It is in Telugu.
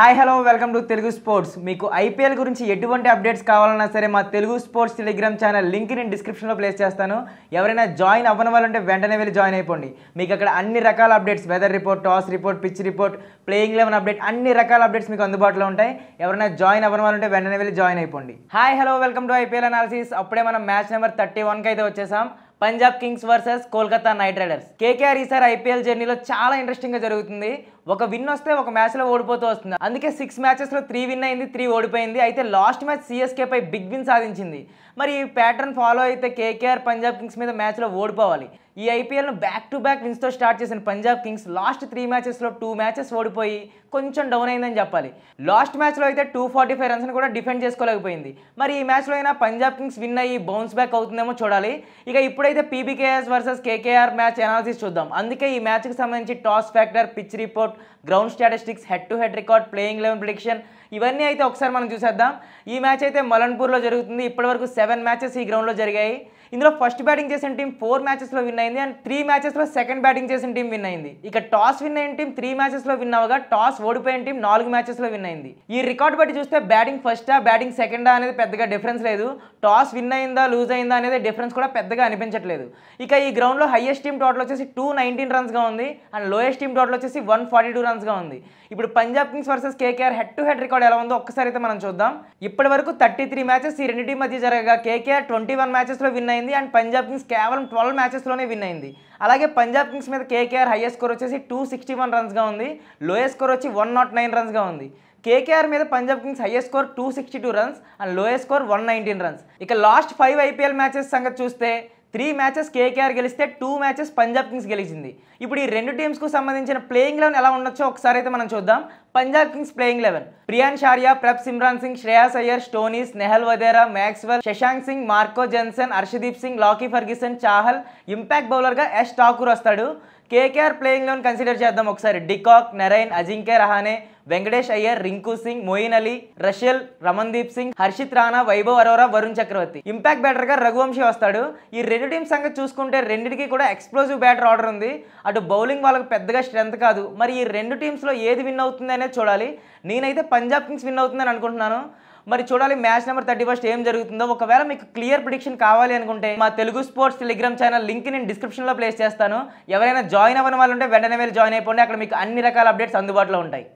Hi hello welcome to Telugu sports. మీకు ఐపీఎల్ గురించి ఎటువంటి అప్డేట్స్ కావాలన్నా సరే మా Telugu sports Telegram channel link నేను డిస్క్రిప్షన్లో ప్లేస్ చేస్తాను. ఎవరైనా జాయిన్ అవ్వని వాళ్ళంటే వెంటనే వెళ్ళి జాయిన్ అయిపోండి. మీకు అక్కడ అన్ని రకాల updates, weather report, toss report, pitch report, playing 11 update, అన్ని రకాల అప్డేట్స్ మీకు అందుబాటులో ఉంటాయి. ఎవరైనా జాయిన్ అవ్వని వాళ్ళంటే వెంటనే వెళ్ళి జాయిన్ అయిపోండి. Hi hello welcome to IPL analysis. అప్పుడే మనం మ్యాచ్ నెంబర్ 31కి అయితే వచ్చేసాం. Punjab Kings versus Kolkata night riders. KKR ఈసారి ఐపీఎల్ జర్నీలో చాలా ఇంట్రెస్టింగ్గా జరుగుతుంది. ఒక విన్ వస్తే ఒక మ్యాచ్లో ఓడిపోతూ వస్తుంది. అందుకే 6 మ్యాచెస్లో 3 విన్ అయింది, 3 ఓడిపోయింది. అయితే లాస్ట్ మ్యాచ్ సిఎస్కేపై బిగ్ విన్ సాధించింది. మరి ఈ ప్యాటర్న్ ఫాలో అయితే కేకేఆర్ పంజాబ్ కింగ్స్ మీద మ్యాచ్లో ఓడిపోవాలి. ఈ ఐపీఎల్ను బ్యాక్ టు బ్యాక్ విన్స్తో స్టార్ట్ చేసిన పంజాబ్ కింగ్స్ లాస్ట్ 3 మ్యాచెస్లో 2 మ్యాచెస్ ఓడిపోయి కొంచెం డౌన్ అయిందని చెప్పాలి. లాస్ట్ మ్యాచ్లో అయితే 245 రన్స్ని కూడా డిఫెండ్ చేసుకోలేకపోయింది. మరి ఈ మ్యాచ్లో అయినా పంజాబ్ కింగ్స్ విన్ అయ్యి బౌన్స్ బ్యాక్ అవుతుందేమో చూడాలి. ఇక ఇప్పుడైతే PBKS versus KKR match analysis చూద్దాం. అందుకే ఈ మ్యాచ్కి సంబంధించి toss factor, pitch report, ground statistics, head to head record, playing 11 prediction ఇవన్నీ అయితే ఒకసారి మనం చూసేద్దాం. ఈ మ్యాచ్ అయితే మలన్పూర్లో జరుగుతుంది. ఇప్పటివరకు 7 మ్యాచెస్ ఈ గ్రౌండ్లో జరిగాయి. ఇందులో ఫస్ట్ బ్యాటింగ్ చేసిన టీం 4 మ్యాచెస్లో విన్ అయింది అండ్ 3 మ్యాచెస్లో సెకండ్ బ్యాటింగ్ చేసిన టీం విన్ అయింది. ఇక టాస్ విన్ అయిన టీం 3 మ్యాచెస్లో విన్ అవగా టాస్ ఓడిపోయిన టీం 4 మ్యాచెస్లో విన్ అయింది. ఈ రికార్డ్ బట్టి చూస్తే బ్యాటింగ్ ఫస్టా, బ్యాటింగ్ సెకండా అనేది పెద్దగా డిఫరెన్స్ లేదు. టాస్ విన్ అయిందా, లూజ్ అయిందా అనేది డిఫరెన్స్ కూడా పెద్దగా అనిపించట్లేదు. ఇక ఈ గ్రౌండ్లో హైయెస్ట్ టీం టోటల్ వచ్చేసి 219 రన్స్గా ఉంది అండ్ లోయెస్ట్ టీం టోటల్ వచ్చేసి 142 రన్స్గా ఉంది. ఇప్పుడు Punjab Kings versus KKR head to head record ఎలా ఉందో ఒక్కసారి అయితే మనం చూద్దాం. ఇప్పటి వరకు 33 మ్యాచెస్ ఈ రెండు టీం మధ్య జరగగా కేకేఆర్ 21 మ్యాచెస్లో విన్ అయింది అండ్ పంజాబ్ కింగ్స్ కేవలం 12 మ్యాచెస్లోనే విన్ అయింది. అలాగే పంజాబ్ కింగ్స్ మీద కేకేఆర్ హైయెస్ట్ స్కోర్ వచ్చేసి 261 రన్స్గా ఉంది, లోయెస్ట్ స్కోర్ వచ్చి 109 రన్స్గా ఉంది. కేకేఆర్ మీద Punjab Kings highest score 262 runs and lowest score 119 runs. ఇక లాస్ట్ 5 ఐపీఎల్ మ్యాచెస్ సంగతి చూస్తే 3 మ్యాచెస్ కేకేఆర్ గెలిస్తే 2 మ్యాచెస్ పంజాబ్ కింగ్స్ గెలిచింది. ఇప్పుడు ఈ రెండు టీమ్స్కు సంబంధించిన ప్లేయింగ్ 11 ఎలా ఉండొచ్చో ఒకసారి అయితే మనం చూద్దాం. Punjab Kings playing 11: Priyansh Arya, Prabhsimran Singh, Shreyas Iyer, Stoinis, Nehal Wadhera, Maxwell, Shashank Singh, Marco Jansen, Harshdeep Singh, Lockie Ferguson, Chahal. Impact బౌలర్గా యష్ ఠాకూర్ వస్తాడు. కేకేఆర్ ప్లేయింగ్ 11 కన్సిడర్ చేద్దాం ఒకసారి. De Kock, Narine, Ajinkya Rahane, Venkatesh Iyer, Rinku Singh, Moeen Ali, Russell, Ramandeep Singh, Harshit Rana, Vaibhav Arora, Varun Chakravarthy. Impact బ్యాటర్గా రఘువంశీ వస్తాడు. ఈ రెండు టీమ్స్ సంగతి చూసుకుంటే రెండింటికి కూడా ఎక్స్ప్లోజివ్ బ్యాటర్ ఆర్డర్ ఉంది. అటు బౌలింగ్ వాళ్ళకి పెద్దగా స్ట్రెంత్ కాదు. మరి ఈ రెండు టీమ్స్లో ఏది విన్ అవుతుంది అనేది చూడాలి. నేనైతే పంజాబ్ కింగ్స్ విన్ అవుతుందని అనుకుంటున్నాను. మరి చూడాలి మ్యాచ్ నెంబర్ 31 ఏం జరుగుతుందో. ఒకవేళ మీకు క్లియర్ ప్రిడిక్షన్ కావాలి అనుకుంటే మా Telugu sports Telegram channel link నేను డిస్క్రిప్షన్లో ప్లేస్ చేస్తాను. ఎవరైనా జాయిన్ అవ్వని వాళ్ళు ఉంటే వెంటనే వెళ్ళి జాయిన్ అయిపోండి. అక్కడ మీకు అన్ని రకాల అప్డేట్స్ అందుబాటులో ఉంటాయి.